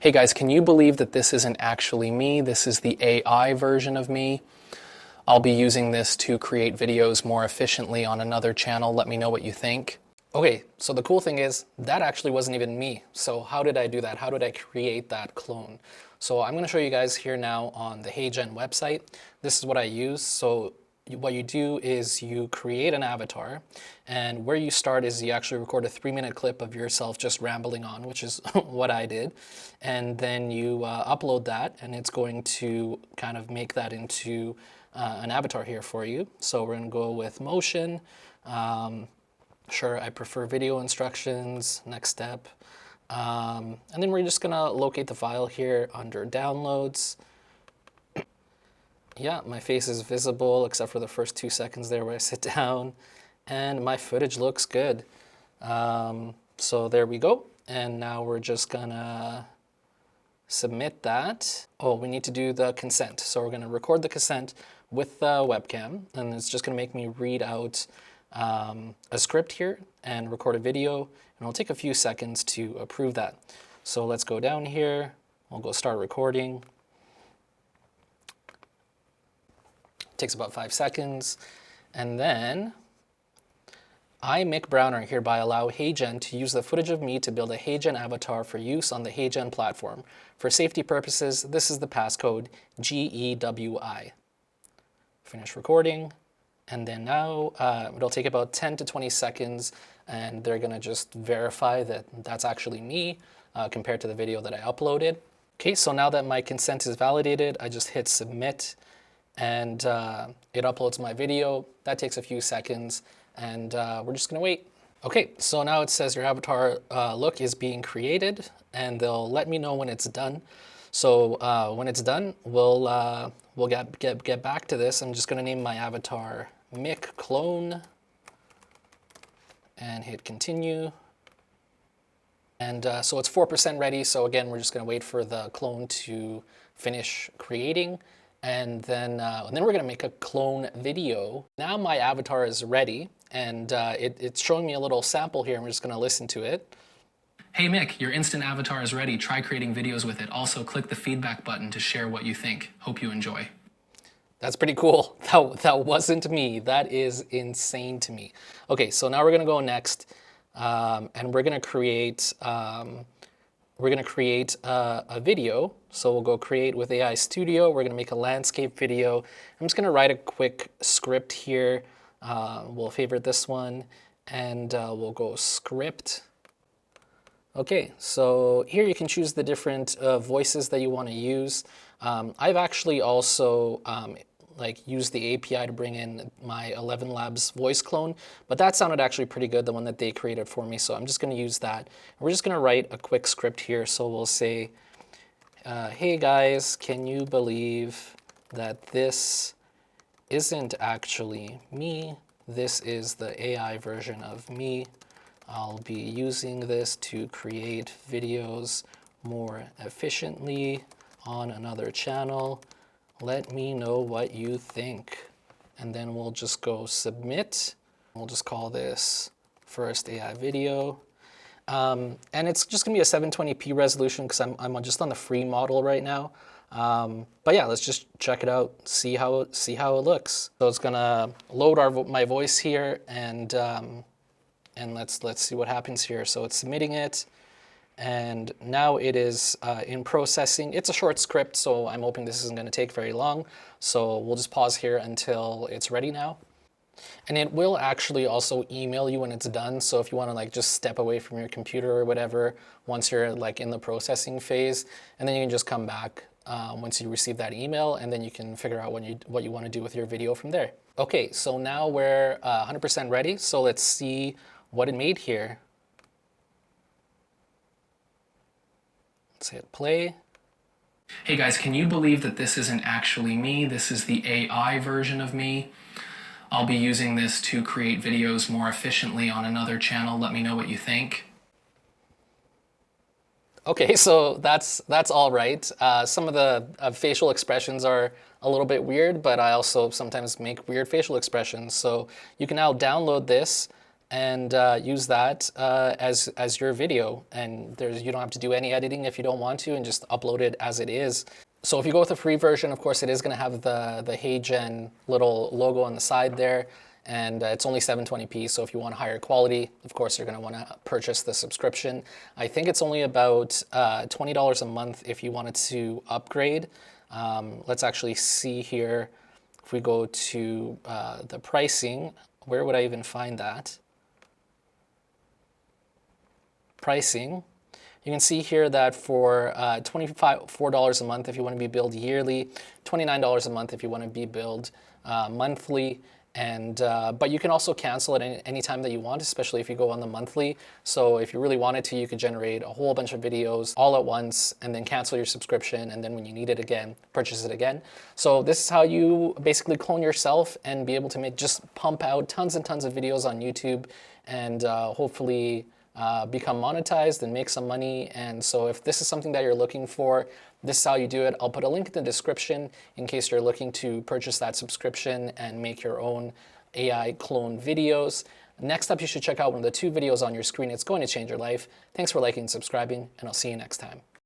Hey guys, can you believe that this isn't actually me? This is the AI version of me. I'll be using this to create videos more efficiently on another channel. Let me know what you think. Okay, so the cool thing is that actually wasn't even me. So how did I do that? How did I create that clone? So I'm going to show you guys here now on the HeyGen website. This is what I use. So what you do is you create an avatar, and where you start is you actually record a 3-minute clip of yourself just rambling on, which is what I did. And then you upload that, and it's going to kind of make that into an avatar here for you. So we're going to go with motion. Sure, I prefer video instructions, next step. And then we're just gonna locate the file here under downloads. Yeah, my face is visible except for the first 2 seconds there where I sit down, and my footage looks good. So there we go. And now we're just gonna submit that. Oh, we need to do the consent. So we're gonna record the consent with the webcam, and it's just gonna make me read out a script here and record a video, and it'll take a few seconds to approve that. So let's go down here, we'll go start recording. Takes about 5 seconds, and then I, Mick Browner, hereby allow HeyGen to use the footage of me to build a HeyGen avatar for use on the HeyGen platform. For safety purposes, this is the passcode GEWI. Finish recording. And then now it'll take about 10 to 20 seconds, and they're gonna just verify that that's actually me compared to the video that I uploaded. Okay, so now that my consent is validated, I just hit submit, and it uploads my video. That takes a few seconds, and we're just gonna wait. Okay, so now it says your avatar look is being created, and they'll let me know when it's done. So when it's done, we'll get back to this. I'm just gonna name my avatar Mick Clone and hit continue. And so it's 4% ready. So again, we're just gonna wait for the clone to finish creating, and then we're gonna make a clone video. Now my avatar is ready, and it's showing me a little sample here, and we're just gonna listen to it. Hey Mick, your instant avatar is ready. Try creating videos with it. Also, click the feedback button to share what you think. Hope you enjoy. That's pretty cool. That wasn't me. That is insane to me. Okay, so now we're gonna go next, and we're gonna create a video. So we'll go create with AI Studio. We're gonna make a landscape video. I'm just gonna write a quick script here. We'll favorite this one, and we'll go script. Okay, so here you can choose the different voices that you want to use. I've actually also used the API to bring in my 11 Labs voice clone, but that sounded actually pretty good, the one that they created for me, so I'm just going to use that. We're just going to write a quick script here, so we'll say, hey guys, can you believe that this isn't actually me? This is the AI version of me. I'll be using this to create videos more efficiently on another channel. Let me know what you think. And then we'll just go submit. We'll just call this first AI video. And it's just gonna be a 720p resolution because I'm just on the free model right now. But yeah, let's just check it out, see how it looks. So it's gonna load my voice here, and let's see what happens here. So it's submitting it, and now it is in processing. It's a short script, so I'm hoping this isn't going to take very long. So we'll just pause here until it's ready now. And it will actually also email you when it's done. So if you want to just step away from your computer or whatever once you're in the processing phase, and then you can just come back once you receive that email, and then you can figure out what you want to do with your video from there. Okay, so now we're 100% ready. So let's see what it made here. Let's hit play. Hey guys, can you believe that this isn't actually me? This is the AI version of me. I'll be using this to create videos more efficiently on another channel. Let me know what you think. Okay, so that's all right. Some of the facial expressions are a little bit weird, but I also sometimes make weird facial expressions. So you can now download this and use that as your video. And you don't have to do any editing if you don't want to, and just upload it as it is. So if you go with the free version, of course, it is going to have the HeyGen little logo on the side there, and it's only 720p. So if you want higher quality, of course, you're going to want to purchase the subscription. I think it's only about $20 a month if you wanted to upgrade. Let's actually see here. If we go to the pricing, where would I even find that? Pricing. You can see here that for $24 a month if you want to be billed yearly, $29 a month if you want to be billed monthly, and but you can also cancel it any time that you want, especially if you go on the monthly. So if you really wanted to, you could generate a whole bunch of videos all at once and then cancel your subscription, and then when you need it again, purchase it again. So this is how you basically clone yourself and be able to just pump out tons and tons of videos on YouTube, and hopefully become monetized and make some money. And so if this is something that you're looking for, this is how you do it. I'll put a link in the description in case you're looking to purchase that subscription and make your own AI clone videos. Next up, you should check out one of the 2 videos on your screen. It's going to change your life. Thanks for liking and subscribing, and I'll see you next time.